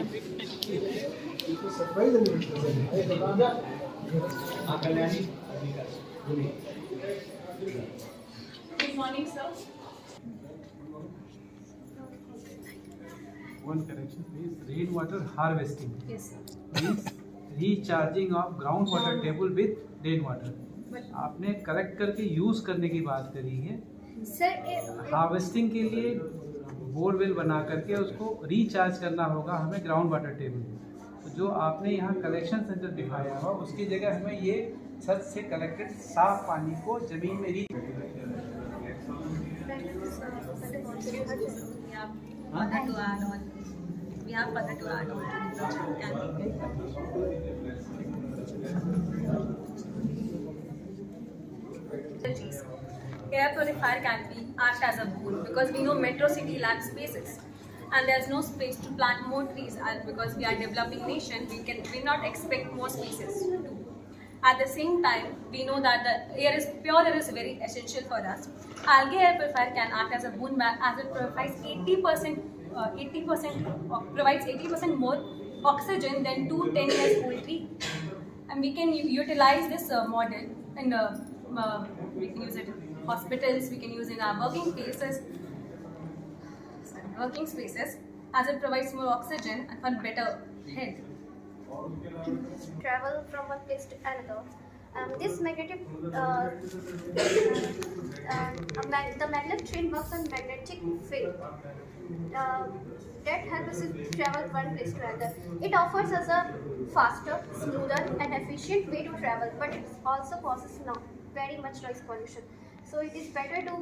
Good morning, sir. One correction, please. Rainwater harvesting Yes, sir. means recharging of groundwater table with rainwater. But आपने correct करके use करने की बात करी है. sir, हार्वेस्टिंग के लिए बोरवेल बना करके उसको रिचार्ज करना होगा हमें ग्राउंड वाटर टेबल में. तो जो आपने यहाँ कलेक्शन सेंटर दिखाया हो उसकी जगह हमें ये छत से कलेक्टेड साफ पानी को जमीन में री further to add on. We have further to add on to the project. air purifier can be act as a boon because we know metro city lacks spaces and there's no space to plant more trees, and because we are developing nation we not expect more spaces too. At the same time, we know that the pure air is very essential for us. Algae air purifier can act as a boon as it provides 80% more oxygen than two 10 years old tree, and we can utilize this model in we can use it in hospitals, we can use in our working spaces, as it provides more oxygen and for better health. Travel from one place to another. This magnetic, the magnet train works on magnetic field that helps us travel one place to another. It offers us a faster, smoother, and efficient way to travel, but it also causes very much noise pollution. So it is better to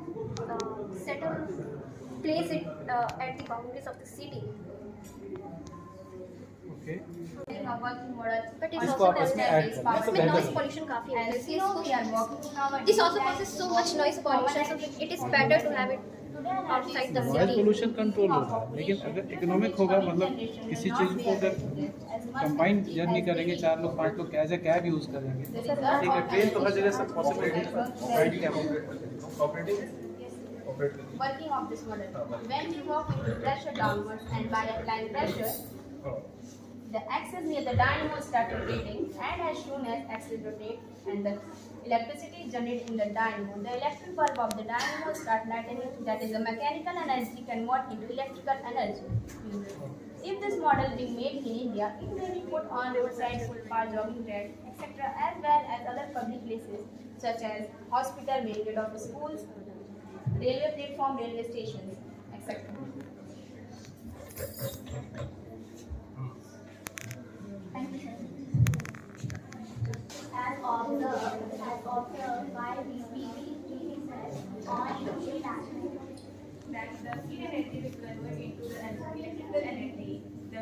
place it at the boundaries of the city. Okay. Working model, But it's इसको also आपस में add करना है तो इसमें noise बेहतर. pollution काफी है. and since we are working on our This also causes so much noise pollution, so it is better to have it outside the noise city. Pollution control होगा, लेकिन अगर इकोनॉमिक होगा मतलब किसी चीज़ को अगर कंबाइन जर्नी करेंगे 4 लोग 5 लोग एज ए कैब यूज़ करेंगे, ठीक है. ट्रेन तो हर जगह सब possibility working of this model. When we work with pressure downwards and by applying pressure, the axis near the dynamo start rotating, and as soon as axis rotate and the electricity is generated in the dynamo, the electric bulb of the dynamo start lightening, that is the mechanical energy convert into electrical energy. If this model being made in India, it may be put on roadside, footpath, jogging track, etc., as well as other public places such as hospital, main gate of schools, railway platform, railway stations, etc. Thank you, sir. As observed by BPP on the national. That the heat energy will convert into the electrical energy. The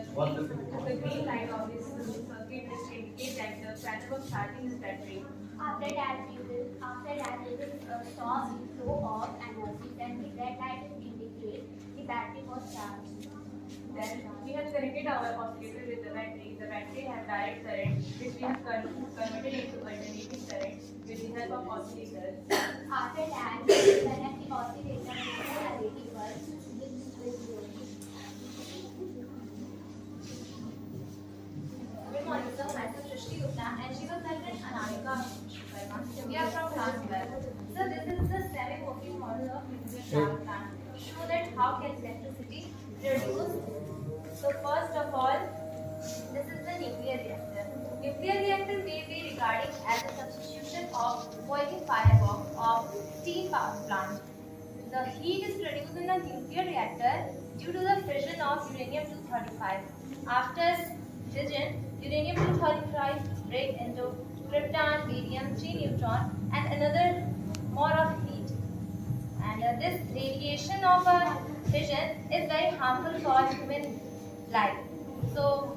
green light of this circuit will indicate that the panel was charging this battery. After that, we will stop the flow of energy. Then the red light will indicate the battery was charged. Then we have connected our oscillator with the battery. The battery has direct current, which we have converted into alternating current with the help of oscillator. After that, we will connect the oscillator with the LED bulb, which will glow. Good morning, sir. Myself Shrishti Gupta, and she was like an Anamika Sharma. We are from class 12. So this is the semi-working model of nuclear power plant. Show that how can electricity produce. So first of all, this is the nuclear reactor. Nuclear reactor may be regarded as a substitution of boiling firework of steam power plant. The heat is produced in the nuclear reactor due to the fission of uranium-235. After fission, uranium-235 breaks into krypton, barium, 3 neutron, and another more of heat. And this radiation of a fission is very harmful for human life. So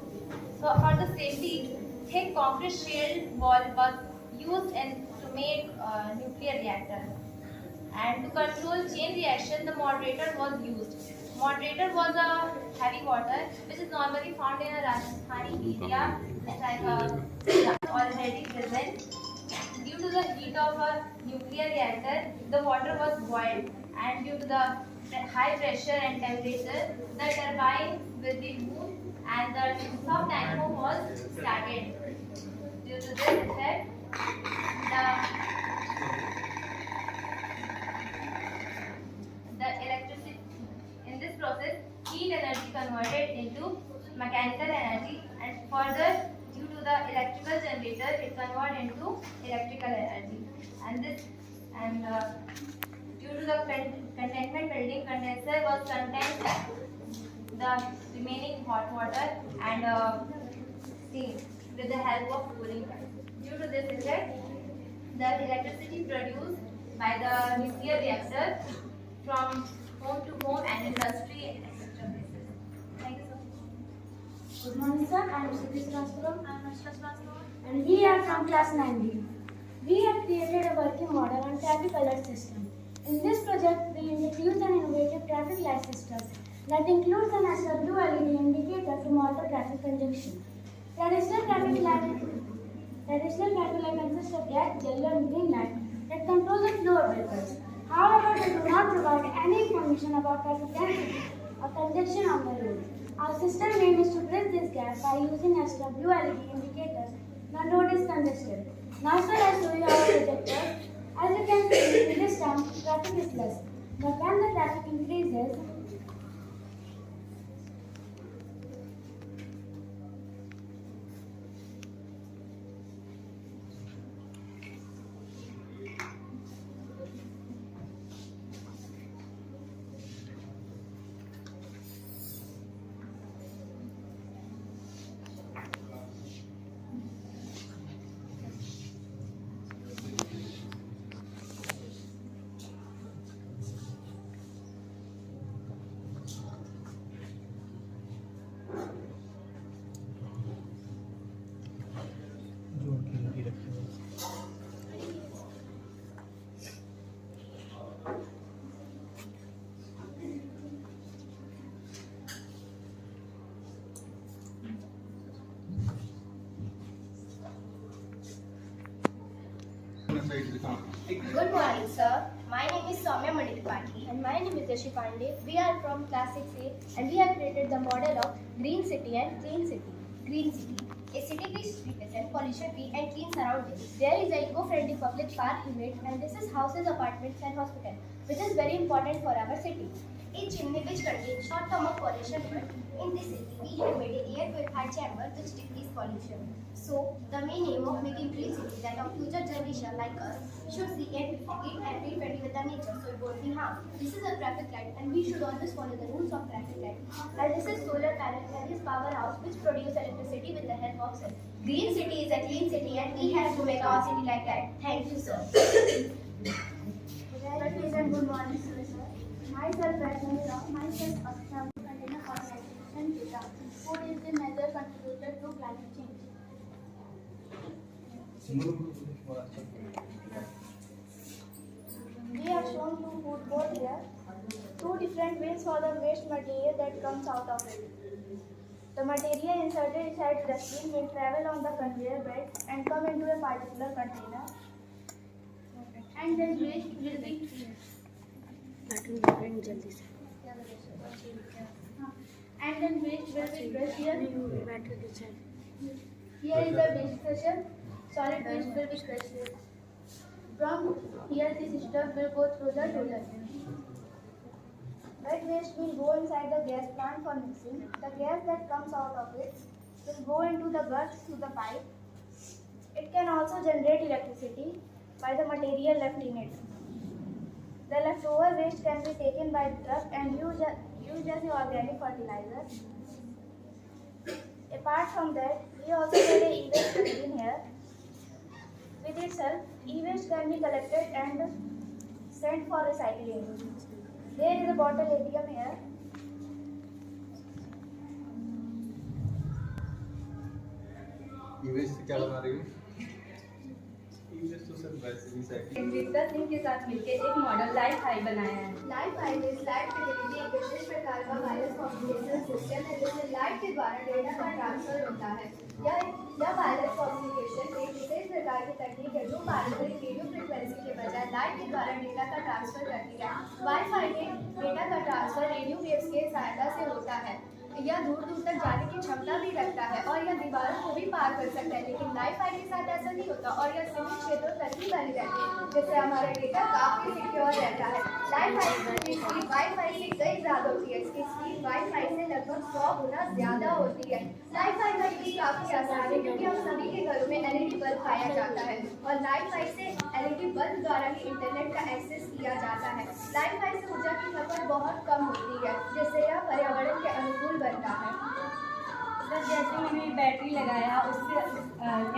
for the safety, thick concrete shield wall was used to make nuclear reactor. And to control chain reaction, the moderator was used. Moderator was a heavy water which is normally found in a Rajasthani area, like already present. Due to the heat of a nuclear reactor, the water was boiled, and due to the high pressure and temperature, the turbine will be moved and the soft dynamo was started. Due to this effect, the electricity in this process, heat energy converted into mechanical energy, and further due to the electrical generator, it converted into electrical energy. And due to the containment building, condenser was condensed the remaining hot water and steam with the help of cooling fan. Due to this effect, the electricity produced by the nuclear reactor from home to home and industry, etc. places. Thank you, sir. Good morning, sir. I am Sudhir Srivastava, I am Ashla Srivastava. and we are from class 9B. We have created a working model on traffic alert system. In this project, we introduced an innovative traffic light system that includes an SW LED indicator to monitor traffic congestion. Traditional traffic light consists of red, yellow, and green light that control the flow of vehicles. However, they do not provide any information about traffic density or congestion on the road. Our system aim is to bridge this gap by using SW LED indicators when road is congested. Now, sir, I show you our projector. As you can see, in this term, traffic is less. But when the traffic increases, Good morning, sir. My name is Soumya Mandipati. and my name is Yashi Pandey. We are from class 6A and we have created the model of green city and clean city. Green city. A city which represents pollution-free and clean surroundings. There is an eco-friendly public park unit, and this is houses, apartments and hospitals, which is very important for our city. A chimney which contains short term of pollution, but in this city we have made an air purified chamber which decreases pollution. So the main aim of making green city that our future generation like us should see and eat and be friendly with the nature, so it won't be harmed. This is a traffic light, and we should always follow the rules of traffic light. And this is solar panel and this powerhouse which produce electricity with the help of sun. Green city is a clean city, and we have to make our city like that. Thank you, sir. Very pleasant good morning, sir. Myself, Vaishnavi Rao, myself, Akshay, container organization data. Food is the major contributor to climate change. We have shown two food board here. Two different ways for the waste material that comes out of it. The material inserted inside the dustbin will travel on the conveyor belt and come into a particular container. And then waste will be and then waste will be crushed here. Here is the waste crusher. Solid waste will be crushed here. From here, this system will go through the roller. Wet waste will go inside the gas plant for mixing. The gas that comes out of it will go into the guts through the pipe. It can also generate electricity by the material left in it. The leftover waste can be taken by the truck and used as the organic fertilizer. Apart from that, we also get a e-waste dustbin here. With itself, e-waste can be collected and sent for recycling. There is a bottle ATM here. E-waste से क्या बना रही हो? E-waste तो sir वैसे ही cycle विद्या सिंह के साथ मिलकर एक मॉडल लाइफ हाई बनाया है। Life file is light Fidelity एक विशेष प्रकार का वायरलेस कम्युनिकेशन सिस्टम है जिसमें लाइट के द्वारा डेटा का ट्रांसफर होता है। यह वायरलेस कम्युनिकेशन एक विशेष प्रकार की तकनीक है जो पारंपरिक रेडियो फ्रीक्वेंसी के बजाय लाइट के द्वारा डेटा का ट्रांसफर करती है। वाईफाई में डेटा का ट्रांसफर रेडियो वेव्स के सहायता से होता है। यह दूर दूर तक जाने की क्षमता भी रखता है और यह दीवारों को भी पार कर सकता है, लेकिन लाइफ आई के साथ ऐसा नहीं होता और यह सीमित क्षेत्रों तक ही बनी रहती है, जिससे हमारा डेटा काफ़ी सिक्योर रहता है। लाइफ आई की स्पीड वाईफाई से कई ज़्यादा होती है, इसकी स्पीड वाईफाई से लगभग 100 गुना ज़्यादा होती है। लाइफ आई का यूज़ काफ़ी आसान है क्योंकि हम सभी के घरों में LED बल्ब पाया जाता है और लाइफ आई से LED बल्ब द्वारा ही इंटरनेट का एक्सेस किया जाता है। लाइफ आई से ऊर्जा की खपत बहुत कम होती है, जिससे यह पर्यावरण के अनुकूल बनता है। सर जैसे मैंने बैटरी लगाया उससे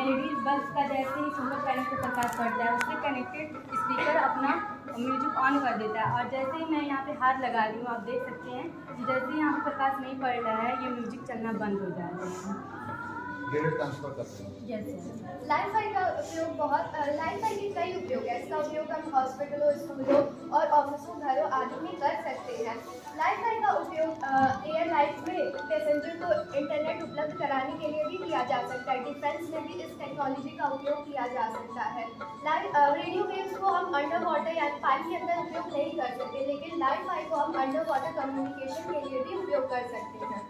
LED बल्ब का जैसे ही सोलर पैनल पर प्रकाश पड़ता है उससे कनेक्टेड स्पीकर अपना म्यूजिक ऑन कर देता है और जैसे ही मैं यहाँ पे हाथ लगा रही हूँ आप देख सकते हैं कि जैसे ही यहाँ पे प्रकाश नहीं पड़ रहा है ये म्यूजिक चलना बंद हो जाता है। डेटा ट्रांसफर करते हैं। Yes sir. लाइफ आई का उपयोग लाइफ आई के कई उपयोग है। इसका उपयोग हम हॉस्पिटलों, स्कूलों और ऑफिसों, घरों आदि में कर सकते हैं। लाइफ आई का उपयोग एयरलाइंस में पैसेंजर को इंटरनेट उपलब्ध कराने के लिए भी किया जा सकता है। डिफेंस में भी इस टेक्नोलॉजी का उपयोग किया जा सकता है। रेडियो वेव्स को हम अंडर वाटर यानी पानी के अंदर उपयोग नहीं कर सकते, लेकिन लाइफ आई को हम अंडर वाटर कम्युनिकेशन के लिए भी उपयोग कर सकते हैं।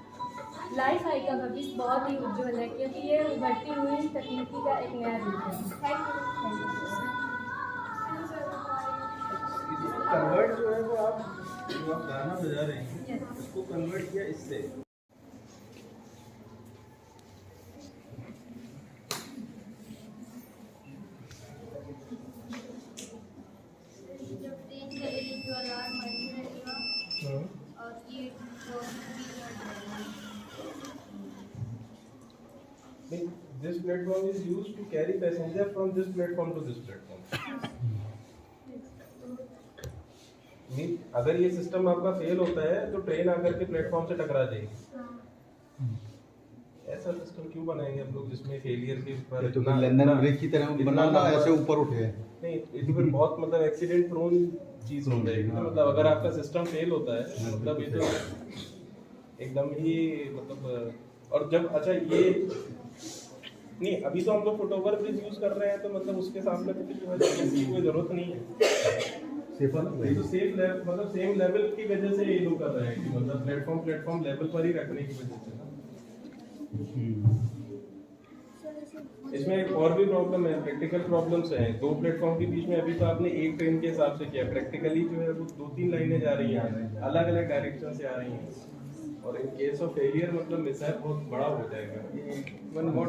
लाइफ आई का भविष्य बहुत ही उज्जवल है क्योंकि ये उभरती हुई तकनीकी का एक नया रूप है। Thank you. कन्वर्ट जो है वो आप गाना बजा रहे हैं उसको कन्वर्ट किया इससे। This platform is used to carry passenger from this platform to this platform. अगर ये सिस्टम आपका फेल होता है तो ट्रेन आकर के प्लेटफॉर्म से टकरा जाएगी। ऐसा सिस्टम क्यों बनाएंगे हम लोग जिसमें फेलियर के ऊपर तो लंदन ब्रिज की तरह बनाना ऐसे ऊपर उठे है। नहीं, ये तो फिर बहुत मतलब एक्सीडेंट प्रोन चीज हो जाएगी। मतलब अगर आपका सिस्टम फेल होता है मतलब ये तो एकदम ही मतलब। और जब अच्छा ये नहीं, अभी तो हम लोग फुटओवर ब्रिज यूज कर रहे हैं तो मतलब उसके सामने तो की कोई जरूरत नहीं है। तो सेफ मतलब सेम लेवल की वजह से ये लोग कर रहे हैं कि मतलब प्लेटफॉर्म लेवल पर ही रखने की वजह से ना। इसमें एक और भी प्रॉब्लम है, प्रैक्टिकल प्रॉब्लम्स हैं। दो प्लेटफॉर्म के बीच में अभी तो आपने एक ट्रेन के हिसाब से किया, प्रैक्टिकली जो है वो 2-3 लाइनें जा रही हैं, अलग अलग डायरेक्शन से आ रही हैं और इन केस ऑफ फेलियर मतलब मिसहैप बहुत बड़ा हो जाएगा। वन मोर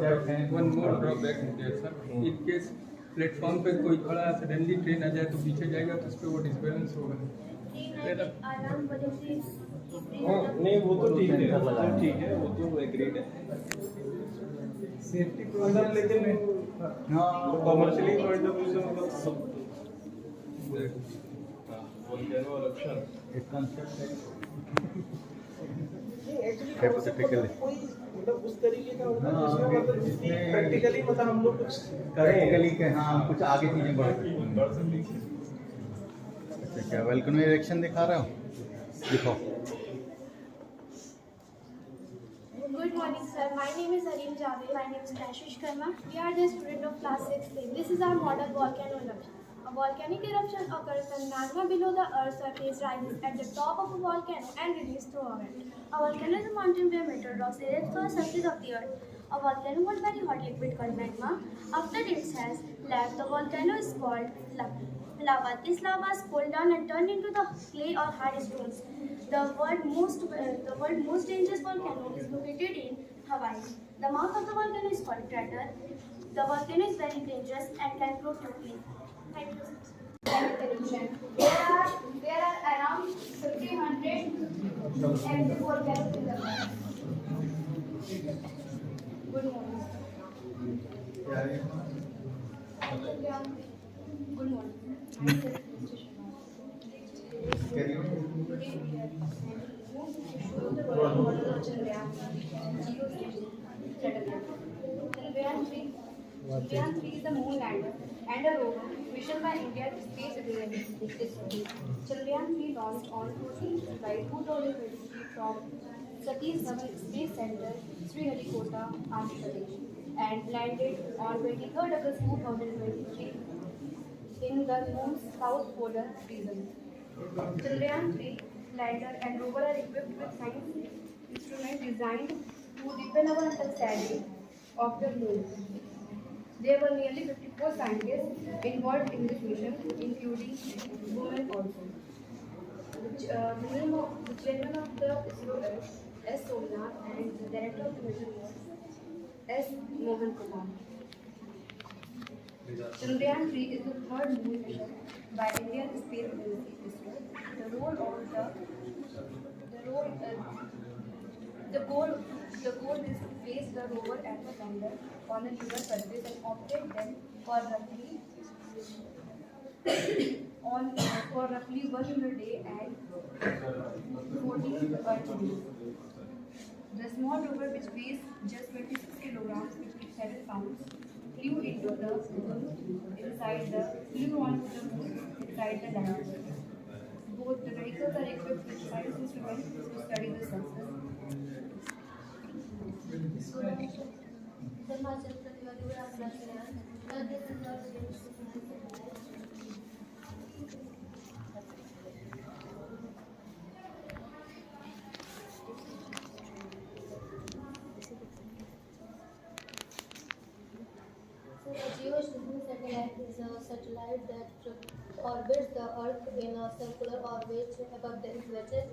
ड्रॉबैक है सर, इन केस प्लेटफॉर्म पे कोई थोड़ा सडनली ट्रेन आ जाए तो पीछे जाएगा तो उस पर वो डिसबैलेंस होगा। नहीं वो तो ठीक है, वो तो ठीक है, वो तो एग्रीड है। सेफ्टी मतलब लेकिन कॉमर्शियली पॉइंट ऑफ व्यू से मतलब वोल्केनो eruption एक कांसेप्ट है हाइपोथेटिकली मतलब उस तरीके का होगा जिसमें मतलब प्रैक्टिकली मतलब हम लोग कुछ प्रैक्टिकली के हाँ कुछ आगे चीजें बढ़ सकती। अच्छा क्या वेलकम रिएक्शन दिखा रहे हो, दिखाओ। Good morning, sir. My name is Arim Javed. My name is Ashish Karma. We are the student of class 6. This is our model volcano eruption. A volcanic eruption occurs when magma below the Earth's surface rises at the top of a volcano and releases through a vent. A volcano is a mountain where meteor rocks erect from the surface of the Earth. A volcano was very hot liquid called magma. After it has left, the volcano is called lava. This lava is cooled down and turned into the clay or hard stones. The world's most dangerous volcano is located in Hawaii. The mouth of the volcano is called crater. The volcano is very dangerous and can grow quickly. Thank you. Eruption. There are around 1,500 active volcanoes in the world. Good morning. Good morning. Chandrayaan 3 is the moon lander and a rover missioned by India to space agency. Chandrayaan 3 launched on 14 July 2023 from Satish Dhawan Space Center, Sriharikota, Andhra Pradesh, and landed on 23rd August 2023 in the moon's south polar region. Chandrayaan 3 lander and rover are equipped with science instrument designed to deepen our understanding of the moon. There were nearly 54 scientists involved in this mission, including women also. The chairman of the ISRO is S. Somnath, and the director of the mission was S. Mohan Kumar. Chandrayaan 3 is the third moon mission by Indian Space Agency ISRO. The goal is to place the rover and the lander on the lunar surface and operate them for roughly 100 days and 14 Earth days. The small rover, which weighs just 26 kilograms, which is 7 pounds, flew onto the moon inside the lander. Both the vehicles are equipped with science instruments to study the sensors. So a geostationary satellite is a satellite that orbits the Earth in a circular orbit above the equator,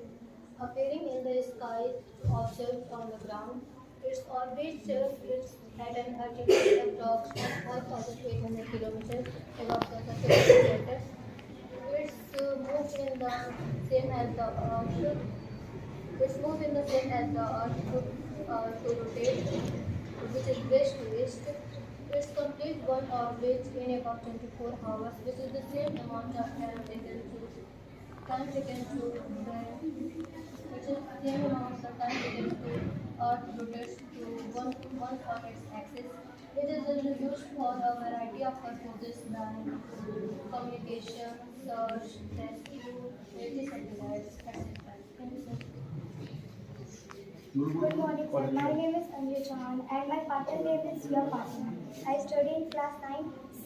appearing in the sky observed on the ground. Its orbit is at an altitude approximately 4,800 kilometers above the surface of the equator. It's moved in the same as the Earth. It's moved in the same as the Earth to rotate, which is west to east. It's complete one orbit in about 24 hours, which is the same amount of time taken to Earth rotates to one on its axis. It is used for a variety of purposes like communication, search, rescue, military satellites, etc. Thank you, sir. Good morning, sir. My name is Anju Chauhan and my partner name is Sia Fatima. I study in class 9C.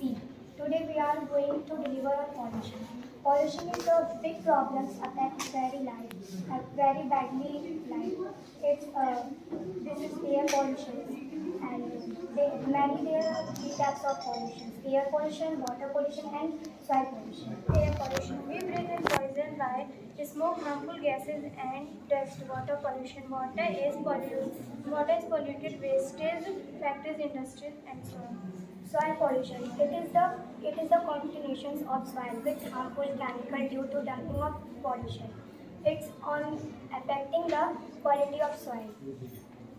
Today we are going to deliver on pollution. Pollution is a big problem affects very badly life. This is air pollution, and there are three types of pollution: air pollution, water pollution, and soil pollution. Air pollution: we breathe in poison by smoke, harmful gases, and dust. Water pollution: water is polluted wastage, factories, industries, and so on. Soil pollution: it is the contamination of soil with harmful chemical due to dumping of pollution. It's on affecting the quality of soil.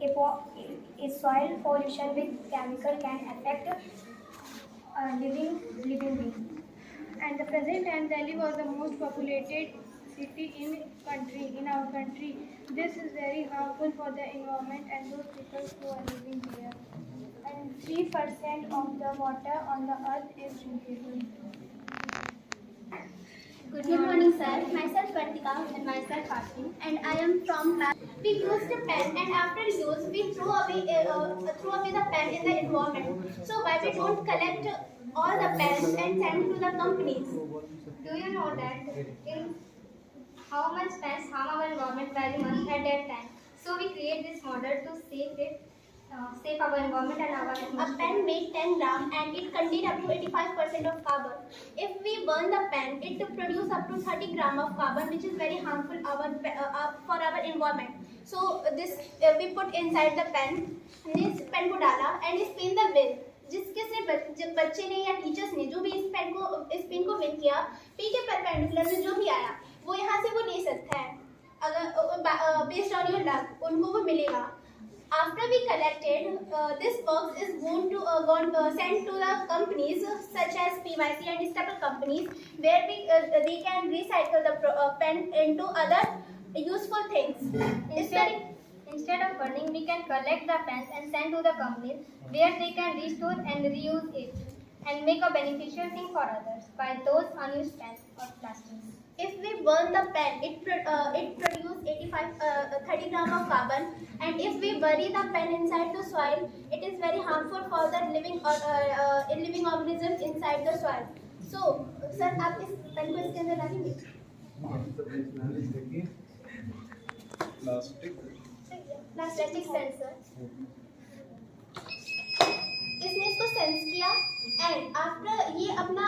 If soil pollution with chemical can affect living being. And the present and Delhi was the most populated city in our country. This is very harmful for the environment and those people who are living here. And 3% of the water on the earth is drinkable. Good morning, sir. Myself Pratika and myself Fatima, and I am from class. We use the pen, and after use, we throw away the pen in the environment. So why we don't collect all the pens and send to the companies? Do you know that in how much pens harm our environment very much at that time? So we create this model to save our environment and our atmosphere. A pen weighs 10 grams and it contains up to 85% of carbon. If we burn the pen, it produces up to 30 grams of carbon, which is very harmful for our environment. So this we put inside the pen, इस pen को डाला and spin the wheel. जिसके से बच्चे ने या teachers ने जो भी इस पेन को विन किया, पी के परपेंडिकुलर में जो भी आया, वो यहाँ से वो ले सकता है. अगर based on your luck, उनको वो मिलेगा. After we collected, this box is going to sent to the companies such as PYC and staple companies, where they can recycle the pen into other useful things. Instead of burning, we can collect the pens and send to the companies, where they can restore and reuse it and make a beneficial thing for others by those unused pens or plastics. If we burn the pen, it produces 30 grams of carbon, and if we bury the pen inside the soil, it is very harmful for the living organisms inside the soil. So, sir, आप इस pen को इसके अंदर डालेंगे? Plastic plastic sensor, इसने इसको sense किया and after ये अपना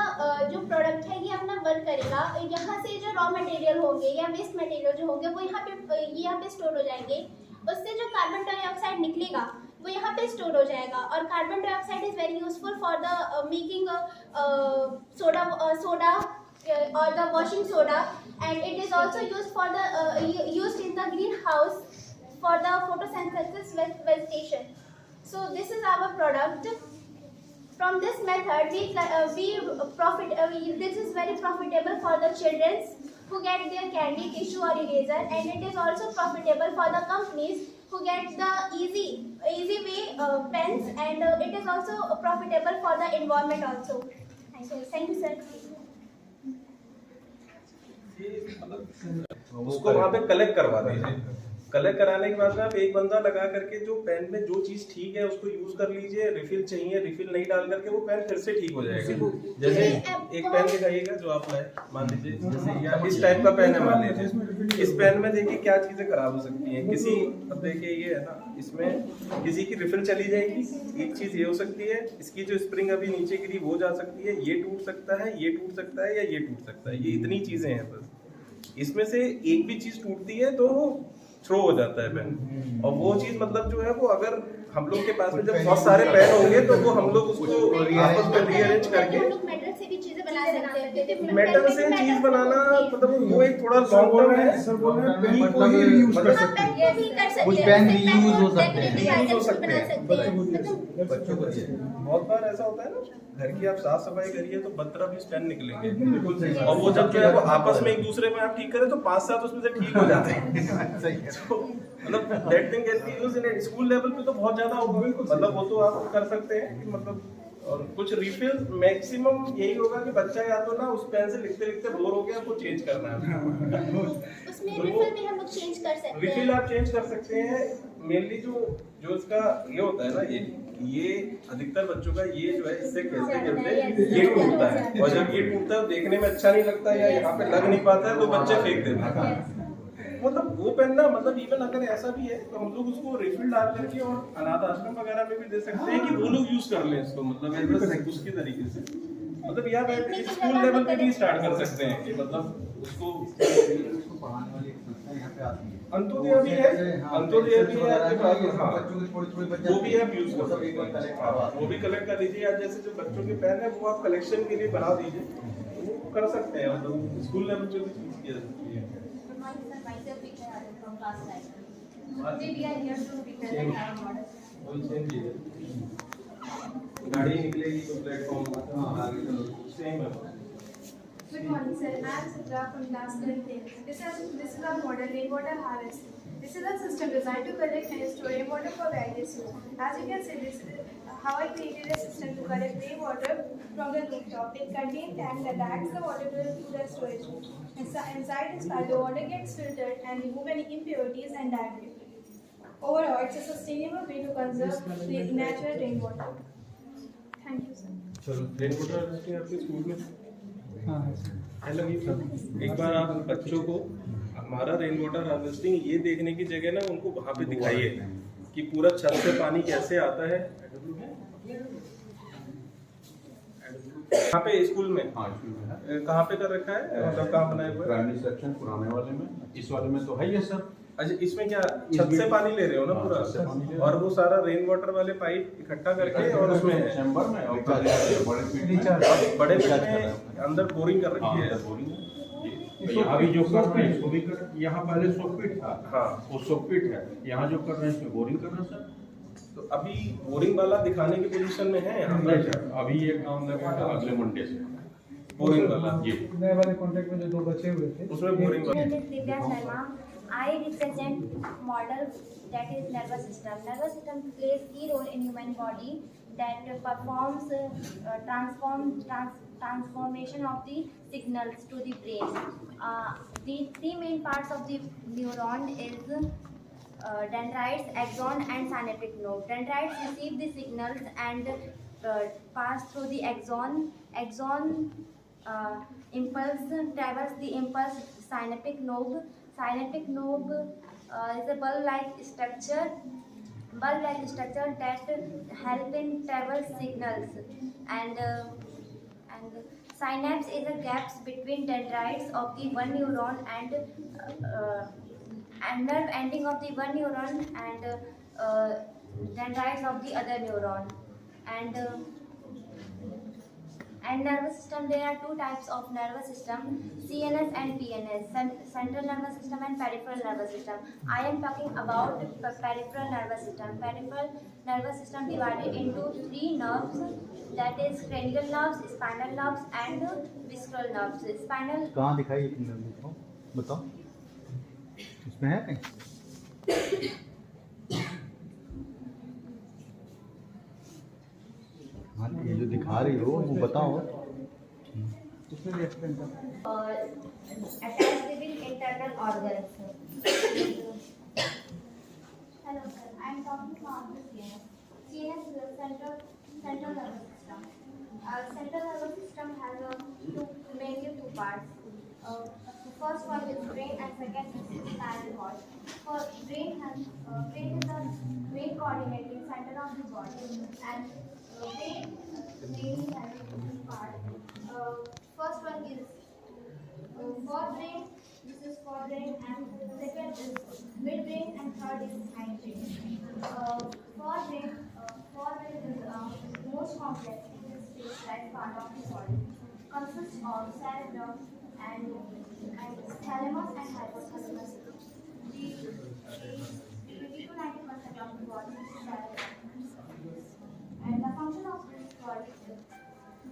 जो प्रोडक्ट है ये अपना वर्क करेगा। यहाँ से जो रॉ मटेरियल होंगे या वेस्ट मटेरियल जो होंगे वो यहाँ पे स्टोर हो जाएंगे। उससे जो कार्बन डाइऑक्साइड निकलेगा वो यहाँ पे स्टोर हो जाएगा। और carbon dioxide is very useful for the making soda or the washing soda, and it is also used for the used in the greenhouse for the photosynthesis vegetation. So this is our product. From this method this is very profitable for the children who get their candy, tissue or eraser, and it is also profitable for the companies who get the easy way pens, and it is also profitable for the environment also. Thank you sir. उसको वहाँ पे collect करवा दीजिए। Collect कराने के बाद में आप एक बंदा लगा करके जो पेन में जो चीज ठीक है उसको यूज कर लीजिए। रिफिल चाहिए, रिफिल नहीं डाल करके वो पेन फिर से ठीक हो जाएगा। जैसे एक पेन दिखाइएगा जो आप लाए, मान लीजिए जैसे या इस टाइप का पेन है, मान लीजिए इस पेन में देखिए क्या चीजें खराब हो सकती हैं। किसी अब देखिए ये है ना, इसमें किसी की रिफिल चली जाएगी, एक चीज ये हो सकती है, इसकी जो स्प्रिंग अभी नीचे गिरी वो जा सकती है, ये टूट सकता है, ये टूट सकता है या ये टूट सकता है। ये इतनी चीजें हैं बस। इसमें से एक भी चीज टूटती है तो थ्रो हो जाता है पेन। और वो चीज मतलब जो है वो अगर हम लोग के पास में जब बहुत सारे पेन होंगे तो वो हम लोग उसको आपस में रीअरेंज करके मेटल से भी चीजें बना सकते हैं। मेटल से चीज बनाना मतलब वो एक थोड़ा लॉन्ग टर्म है। कुछ पेन रीयूज हो सकते हैं। बच्चों को बहुत बार ऐसा होता है ना, घर की आप साफ सफाई करिए तो 12 20 पेन निकलेंगे। और वो जब जो है वो आपस में एक दूसरे में आप ठीक करें तो 5-7 उसमें से ठीक हो जाते हैं। मतलब that thing can be used in school level पे तो बहुत ज्यादा होगा। मतलब वो तो आप कर सकते हैं कि मतलब और कुछ रिफिल मैक्सिमम यही होगा कि बच्चा या तो ना उस पेन से लिखते लिखते बोर हो गया, आपको चेंज करना है। उसमें रिफिल भी हम लोग चेंज कर सकते हैं। रिफिल आप चेंज कर सकते हैं। मेनली जो इसका ये होता है ना, ये अधिकतर बच्चों का ये जो है इससे खेलते खेलते ये टूटता है। और जब ये टूटता है देखने में अच्छा नहीं लगता या यहाँ पे लग नहीं पाता है तो बच्चे फेंक देते हैं। मतलब वो पेन ना, मतलब इवन अगर ऐसा भी है तो हम लोग उसको रिफिल डाल करके और अनाथ आश्रम वगैरह में भी दे सकते हैं कि वो लोग यूज कर लें इसको। मतलब उसकी तरीके से मतलब या स्कूल लेवल पे भी स्टार्ट कर सकते हैं कि मतलब उसको पढ़ाने वाली संस्था यहाँ पे आती है। अंत्योदय भी है, अंत्योदय भी है आपके पास। हाँ, वो भी आप यूज कर सकते हैं। वो भी कलेक्ट कर लीजिए। आज जैसे जो बच्चों के पेन है वो आप कलेक्शन के लिए बना दीजिए, वो कर सकते हैं। मतलब स्कूल लेवल पे भी चीज किया जा सकती है। गाड़ी निकलेगी तो प्लेटफॉर्म सेम है। Good morning, sir. I am Sidra from class 10. This is our model rainwater harvesting. This is a system designed to collect and store rainwater for various use. As you can see, this is how I created a system to collect rainwater from the rooftop. It contains tank that adds the water to the storage room. Inside this pipe, the water gets filtered and remove any impurities and directly. Overall, it's a sustainable way to conserve the natural rainwater. Thank you, sir. चलो rainwater harvesting आपके school में हाँ hello. एक बार आप बच्चों को हमारा rain water harvesting ये देखने की जगह ना उनको वहाँ पे दिखाइए कि पूरा छत से पानी कैसे आता है। यहाँ पे स्कूल में कहाँ पे कर रखा है, मतलब कहाँ बनाया हुआ है? प्राइमरी सेक्शन पुराने वाले में, इस वाले में तो है ये सर। अच्छा, इसमें क्या छत से पानी ले रहे हो ना पूरा, और वो सारा रेन वाटर वाले पाइप इकट्ठा करके और उसमें चैम्बर में बड़े पिट में अंदर बोरिंग कर रखी है। यहाँ भी जो कर रहे हैं इसको भी कर, यहाँ पहले सोकपिट था। हाँ, वो सोकपिट है। यहाँ जो कर रहे हैं इसमें बोरिंग कर रहे हैं सर। तो अभी बोरिंग वाला दिखाने की पोजीशन में है यहाँ पर। अभी एक काम लगेगा अगले मंडे से बोरिंग वाला। जी नए वाले कॉन्ट्रैक्ट में जो 2 बचे हुए थे उसमें बोरिंग वाला। I represent model that is nervous system. Nervous system plays key role in human body that performs transformation of the signals to the brain. The 3 main parts of the neuron is dendrites, axon and synaptic node. Dendrites receive the signals and pass through the axon. Axon impulse travels the impulse synaptic node. Synaptic node is a bulb-like structure that help in travel signals, and synapse is a gaps between dendrites of the one neuron and nerve ending of the one neuron and dendrites of the other neuron, and and nervous system. There are two types of nervous system: CNS and PNS, central nervous system and peripheral nervous system. I am talking about the peripheral nervous system. Peripheral nervous system divided into three nerves, that is cranial nerves, spinal nerves, and visceral nerves. Spinal. कहाँ दिखाई है तुमने मुझको बताओ, इसमें है कहीं? हाँ ये जो दिखा रही हो वो बताओ। इसमें भी एक्सप्लेन कर। Attached with internal organs. Hello sir, I am talking about the CNS. CNS is a central nervous system. Central nervous system has mainly two parts. The first one is brain and second is spinal cord. Brain is the main coordinating center of the body, and brain mainly has two parts. First one is forebrain. This is forebrain, and second is midbrain, and third is hindbrain. Forebrain is the most complex space-like part of the body. Consists of cerebellum and thalamus and hypothalamus. The 80 to 90% of the body is cerebellum. And the function of this body is,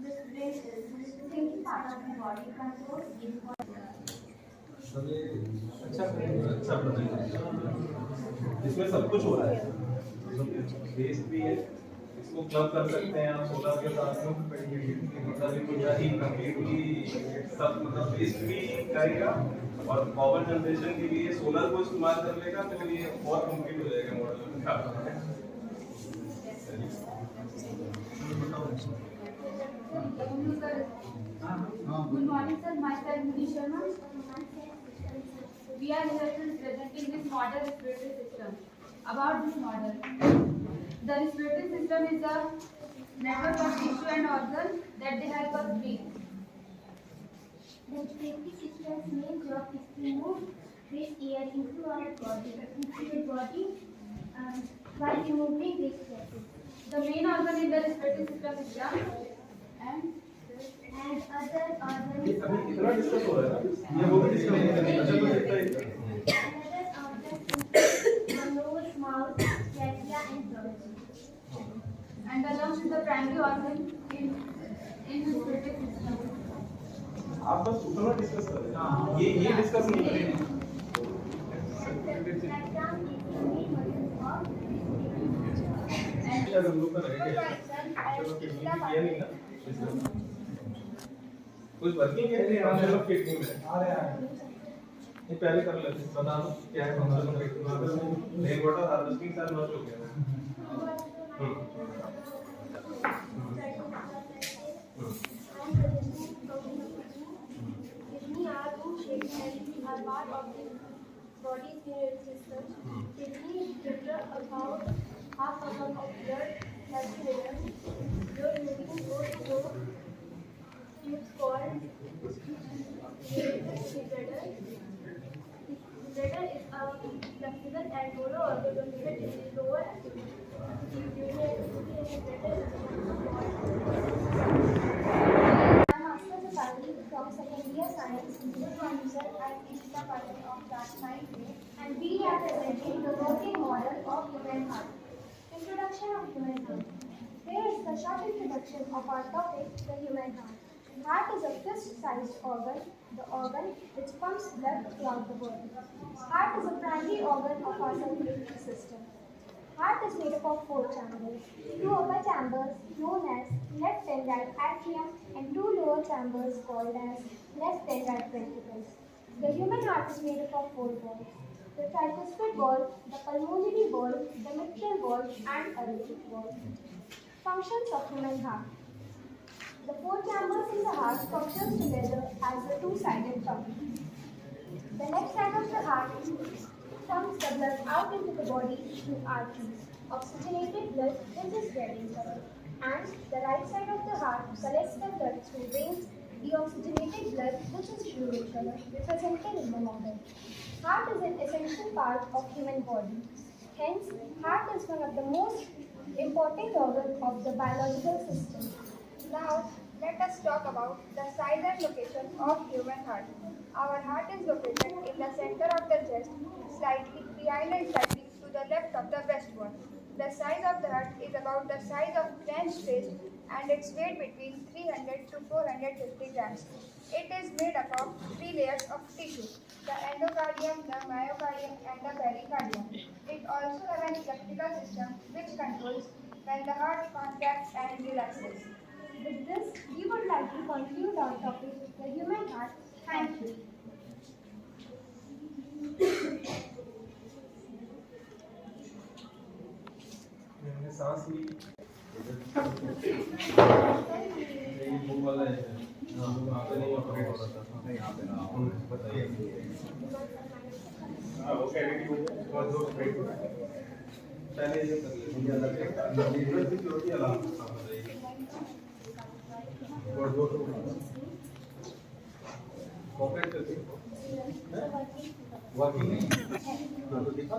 this brain is the thinking part of the body, controls the अच्छा इसमें सब कुछ हो रहा है, base भी है, इसको क्लब कर सकते हैं आप सोलर के साथ में, मतलब पूरी कंप्लीटली सब, मतलब बेस भी करेगा और पावर जनरेशन के लिए सोलर को इस्तेमाल कर लेगा, तो ये बहुत कंप्लीट हो जाएगा model. Good morning sir, myself Muni Sharma. We are here to presenting this model respiratory system. About this model, the respiratory system is a network of tissue and organs that they help us breathe. The respiratory system's main job is to move fresh air into our body, while removing waste gases. The main organ in the respiratory system is lung, And other organs. इतना discuss हो रहा है ना, ये वो भी discuss नहीं करना, अच्छा तो देखता ही Another organs include the nose, mouth, trachea, and throat. and the lungs is the primary organ in respiratory system. आप बस उतना डिस्कस कर रहे हैं, ये डिस्कस नहीं करेंगे। Diaphragm is the main muscle of हम लोग का रहेगा, चलो किडनी किया नहीं ना, कुछ वर्किंग है नहीं, हम लोग किडनी में आ रहे हैं, ये पहले कर लेते हैं, बता दो क्या है function, rain water harvesting sir not हो गया। Kidney are two-shaped and are part of the body's nervous system. Kidney filter about half a cup of blood every minute. Blood moving goes through tubes called bladder. The bladder is a flexible and hollow organ located in the lower abdomen. I'm Master Safari from second year science. Good morning, sir. I'm Ishita Patel of class 9A, and we are presenting the working model of human heart. Introduction of human heart. Here is the short introduction of our topic, the human heart. Heart is a fist-sized organ, the organ which pumps blood throughout the body. Heart is a primary organ of our circulatory system. Heart is made up of 4 chambers. 2 upper chambers known as left and right atrium, and 2 lower chambers called as left and right ventricles. The human heart is made up of 4 valves: the tricuspid valve, the pulmonary valve, the mitral valve, and aortic valve. Functions of human heart. The 4 chambers in the heart function together as a 2-sided pump. The left side of the heart pumps the blood out into the body through arteries. Oxygenated blood, which is red in color. And the right side of the heart collects the blood through veins, deoxygenated blood, which is blue in color, represented in the model. Heart is an essential part of human body. Hence, heart is one of the most important organs of the biological system. Now, let us talk about the size and location of human heart. Our heart is located in the center of the chest, slightly behind and slightly to the left of the breastbone. The size of the heart is about the size of clenched fist and its weight between 300 to 450 grams. It is made up of 3 layers of tissue, the endocardium, the myocardium and the pericardium. It also has an electrical system which controls when the heart contracts and relaxes. With this, we would like to conclude our topic, the human heart. Thank you. मैंने सांस ली वो वाला है वहाँ पे नहीं operate हो रहा था यहाँ पे बताइए वो कैडेट हो और दो स्ट्रेट पहले ये कर लीजिए अलग सिक्योरिटी अलार्म बताइए और दो ऑपरेट करते वर्किंग नहीं तो दिखा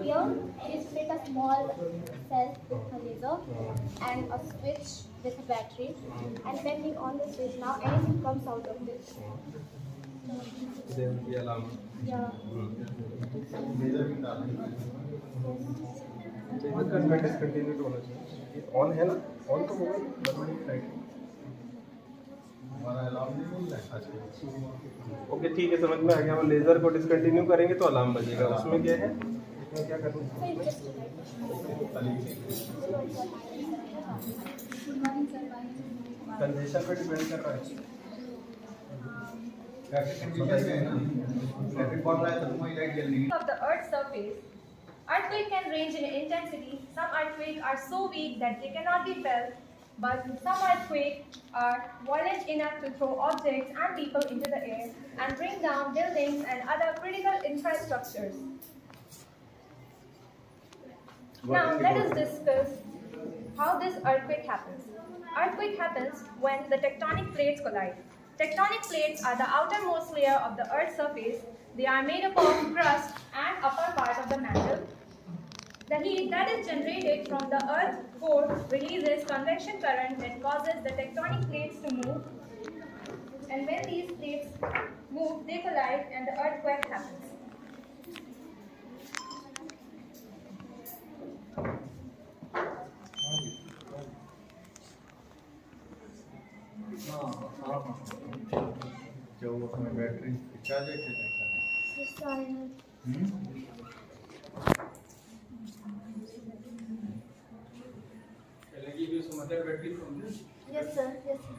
Here is fit a small cell with a laser and a switch with a battery, and when we on the switch now anything comes out of this. then the alarm Yeah. Ledger भी डालना laser का status continue होना चाहिए on है ना on तो होगा button right हमारा अलार्म नहीं मिल रहा है आज ओके ठीक है समझ में आ गया हम लेजर को डिसकंटिन्यू करेंगे तो अलार्म बजेगा उसमें क्या है इसमें क्या करना कंजेशन पे डिपेंड कर रहा है ट्रैफिक कंडीशन है ना ट्रैफिक बढ़ रहा है तो कोई लाइट जल नहीं Of the Earth's surface, earthquakes can range in intensity. Some earthquakes are so weak that they cannot be felt, but some earthquakes are violent enough to throw objects and people into the air and bring down buildings and other critical infrastructures. Now let us discuss how this earthquake happens. Earthquake happens when the tectonic plates collide. Tectonic plates are the outermost layer of the Earth's surface. They are made up of crust and upper part of the mantle. The heat that is generated from the Earth's core releases convection current that causes the tectonic plates to move. And when these plates move, they collide and the earthquake happens. जो उसमें battery charge है battery from this Yes, sir. Yes, sir.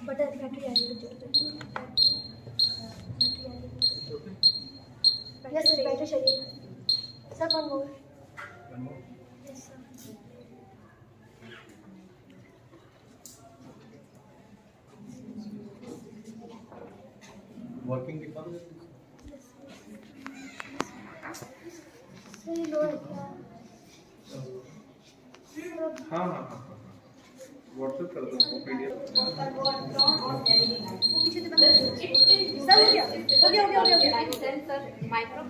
Butter battery आ रही है Yes, sir. Battery चाहिए. Sir, one more. Yes, sir. Working दिखा दो Sir, ये लो है क्या? हाँ हाँ हाँ व्हाट्सएप कर दो पीडीएफ Sir, हो गया. Sensor,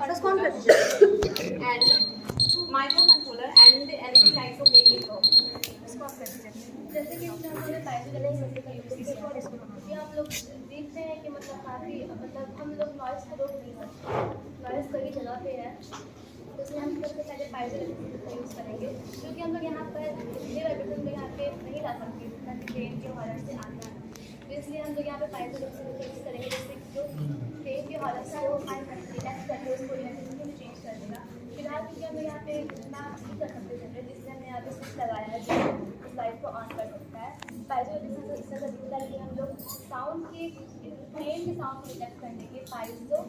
Sir, कौन कर and microcontroller and the LED light to make it work. जैसे कि हमने पाइजोलेटिक मीटर का यूज किया है ये हम लोग देखते हैं कि मतलब काफ़ी मतलब हम लोग नॉइस को रोक नहीं सकते नॉइस कई जगह पे है तो इसलिए हम सबसे पहले पाइजोलेटिक मीटर का यूज़ करेंगे क्योंकि हम लोग यहाँ पर इतने वाइब्रेशन को यहाँ पे नहीं ला सकते जितना कि ट्रेन के हॉलर से आता है तो इसलिए हम लोग यहाँ पे पाइजोलेटिक मीटर यूज़ करेंगे जैसे जो ट्रेन के हॉलर से वो रिलैक्स करके उसको इलेक्ट्रिसिटी में चेंज कर देगा फिलहाल क्योंकि हम लोग यहाँ पे इतना नहीं कर सकते जनरेट इसलिए हमने यहाँ पे स्विच लगाया है जो इस लाइट को ऑन कर सकता है पाइजोलेटिक सेंसर इस तरह दिखता है कि हम लोग साउंड के ट्रेन के साउंड को डिटेक्ट करने के पाइजो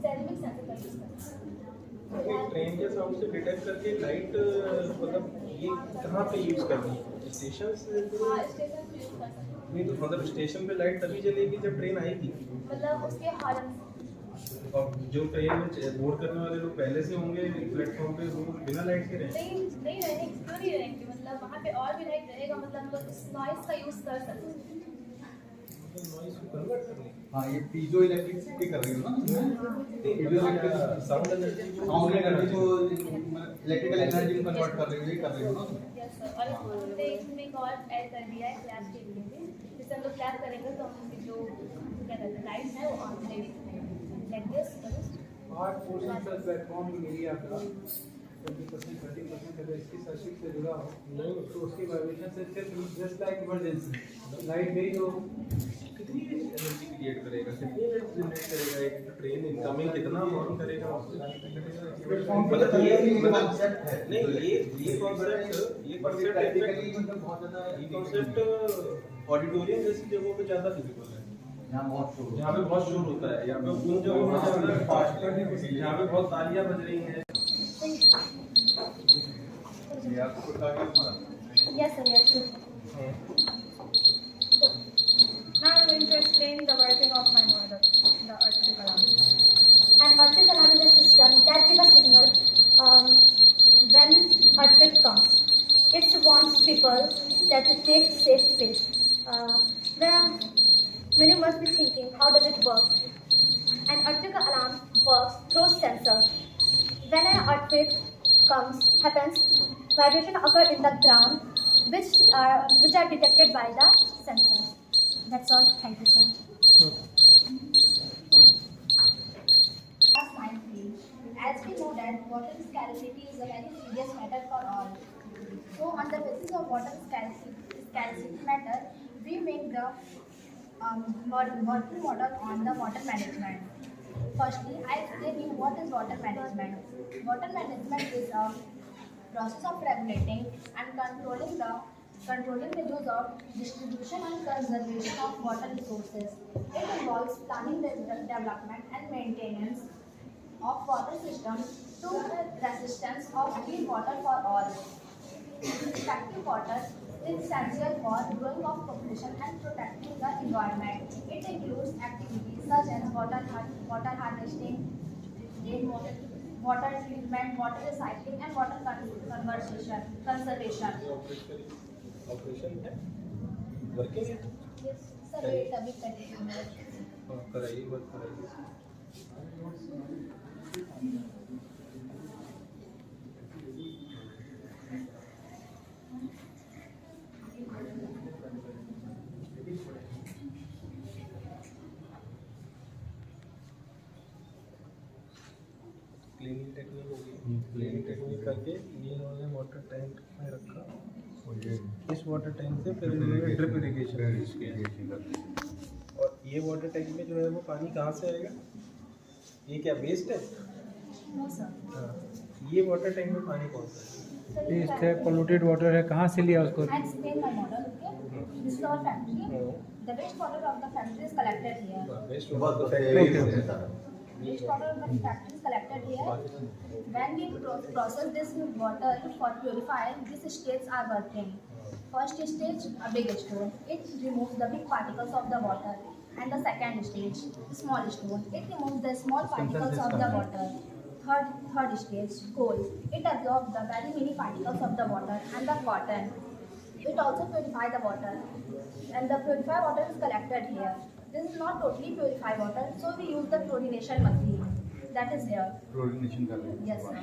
सेरेमिक सेंसर का यूज़ करते हैं ट्रेन के साउंड से डिटेक्ट करके लाइट मतलब ये कहाँ पे यूज करनी है स्टेशन से हाँ स्टेशन पे यूज़ कर सकते हैं नहीं तो मतलब स्टेशन पे लाइट तभी जलेगी जब ट्रेन आएगी, मतलब उसके हॉर्न। और जो ट्रेन में बोर्ड करने वाले लोग पहले से होंगे प्लेटफॉर्म पे, वो बिना लाइट के रहेंगे? नहीं रहेंगे, क्यों नहीं रहेंगे, मतलब वहाँ पे और भी लाइट रहेगा, मतलब लोग इस नॉइस का यूज़ कर सकते हैं। हाँ, ये पीजो इलेक्ट्रिसिटी कर रही हो ना? साउंड एनर्जी को इलेक्ट्रिकल एनर्जी में कन्वर्ट कर रही हो, ये कर रही हो ना? यस सर, और इसमें इसमें एक और ऐड कर दिया है क्लैप के लिए भी, जिससे हम लोग क्लैप करेंगे तो हमकी जो क्या कहते हैं लाइट्स है वो ऑन रहेगी, लाइक दिस। 8% प्लेटफॉर्म एरिया का 20% 30% अगर इसकी सर्किट से जुड़ा हो तो उसकी वाइब्रेशन से सिर्फ जस्ट लाइक इमरजेंसी लाइट गई तो कितनी एनर्जी क्रिएट करेगा, कितनी एनर्जी जनरेट करेगा एक ट्रेन इनकमिंग, कितना हॉर्न करेगा, मतलब ये कॉन्सेप्ट है। नहीं, ये कॉन्सेप्ट ऑडिटोरियम जैसी जगहों पे ज़्यादा फिजिबल है, जहाँ पे बहुत शोर होता है, यहाँ पे उन जगहों पे जहाँ पे बहुत तालियां बज रही हैं। Yes sir, yes sir. Now I'm going to explain the working of my model, the earthquake alarm. An earthquake alarm is a system that gives a signal when earthquake comes. It warns people that to take safe space. When you must be thinking, how does it work? An earthquake alarm works through sensor. When an earthquake happens, vibration occur in the ground, which are detected by the sensors. That's all. Thank you, sir. As we know that water scarcity is a very serious matter for all. So on the basis of water scarcity matter, we make the working model on the water management. Firstly, I explain you what is water management. Water management is a process of regulating and controlling the use of distribution and conservation of water resources. It involves planning the development and maintenance of water systems to resistance of clean water for all. Effective water is essential for growing of population and protecting the environment. It includes activities such as water harvesting, rainwater, water treatment, water recycling, and water conservation. Operation है, working है। Yes, sir, wait, अभी करेंगे। कराइए, work कराइए। Cleaning technique होगी, cleaning technique करके ये उन्होंने वाटर टैंक में रखा, इस वाटर टैंक से फिर इन्होंने ड्रिप इरिगेशन किया। और ये वाटर टैंक में जो है वो पानी कहाँ से आएगा, ये क्या वेस्ट है? No, sir. हाँ, ये वाटर टैंक में पानी कौन सा है? टेस्ट है, पोल्यूटेड वाटर है, कहाँ से लिया उसको? I explain my model, okay? This is our factory. The wastewater of the factory is collected here. Wastewater of the factory is collected here. When we process this water for purifying, these stages are working. First stage, a big stone. It removes the big particles of the water. And the second stage, small stone. It removes the small particles of the water. Third stage, coal. It absorbs the very many particles of the water and the cotton. It also purifies the water. And the purified water is collected here. This is not totally purified water, so we use the chlorination machine. That is here. Chlorination कर रहे हैं। Yes, sir.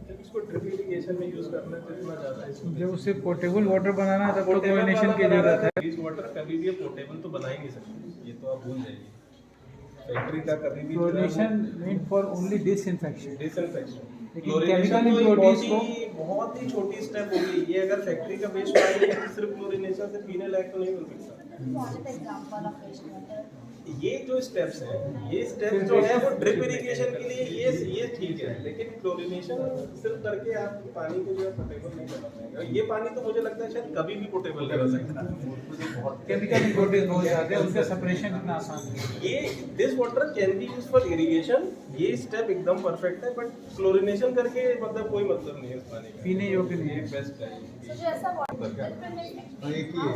जब इसको drip irrigation में use करना है तो इतना ज़्यादा इसको जब उसे पोर्टेबल वाटर बनाना है तब तो क्लोरीनेशन की जरूरत है। इस वाटर कभी भी पोर्टेबल तो बना ही नहीं सकते, ये तो आप भूल जाइए। फैक्ट्री का कभी भी chlorination mean for only disinfection. लेकिन क्लोरीनेशन केमिकल तो इम्प्योरिटीज को बहुत ही छोटी स्टेप होगी। ये अगर फैक्ट्री का वेस्ट पानी है तो सिर्फ क्लोरीनेशन से पीने लायक तो नहीं बन सकता। One example of wastewater. ये जो स्टेप्स हैं, ये स्टेप्स जो है वो ड्रिप इरिगेशन के लिए ये ठीक है, लेकिन क्लोरीनेशन सिर्फ करके आप पानी को जो है पोर्टेबल नहीं बना पाएंगे। ये पानी तो मुझे लगता है शायद कभी भी पोर्टेबल नहीं बन सकता। केमिकल इम्प्योरिटीज बहुत ज़्यादा है, उसका सेपरेशन इतना आसान नहीं है। ये this water can be use for irrigation, ये स्टेप एकदम परफेक्ट है, बट क्लोरीनेशन करके मतलब कोई मतलब नहीं है इस पानी का, पीने योग्य नहीं है। बेस्ट है। So, जैसा water एक ही है।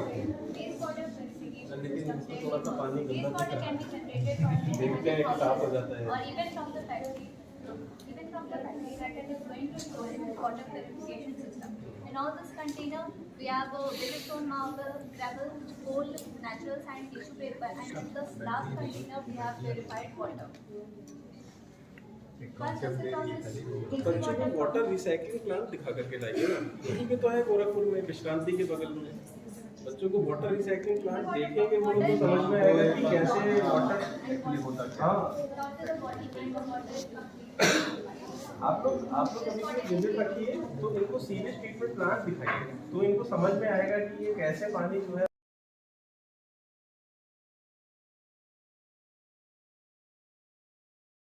Wastewater purification लेकिन इसमें थोड़ा सा पानी Waste गंदा water दिख can रहा be generated from है, देखते हैं कि साफ हो जाता है। or even from the factory. Even from the factory that it is going to store in the water purification system. In all this container, we have a basic stone marble, gravel, coal, natural sand, tissue paper, and in this last container we have purified water. Once this is on this easy बच्चों को water water recycling plant दिखा करके लाइए ना, यहीं पे तो है गोरखपुर में, विश्रांति के बगल में। बच्चों को वाटर रिसाइकलिंग प्लांट देखेंगे वो उनको समझ में आएगा कि कैसे वाटर होता है। हाँ, after the body and the water is completely. आप लोग कभी विजिट रखिए तो इनको सीवेज ट्रीटमेंट प्लांट दिखाइए, तो इनको समझ में आएगा कि ये कैसे पानी जो है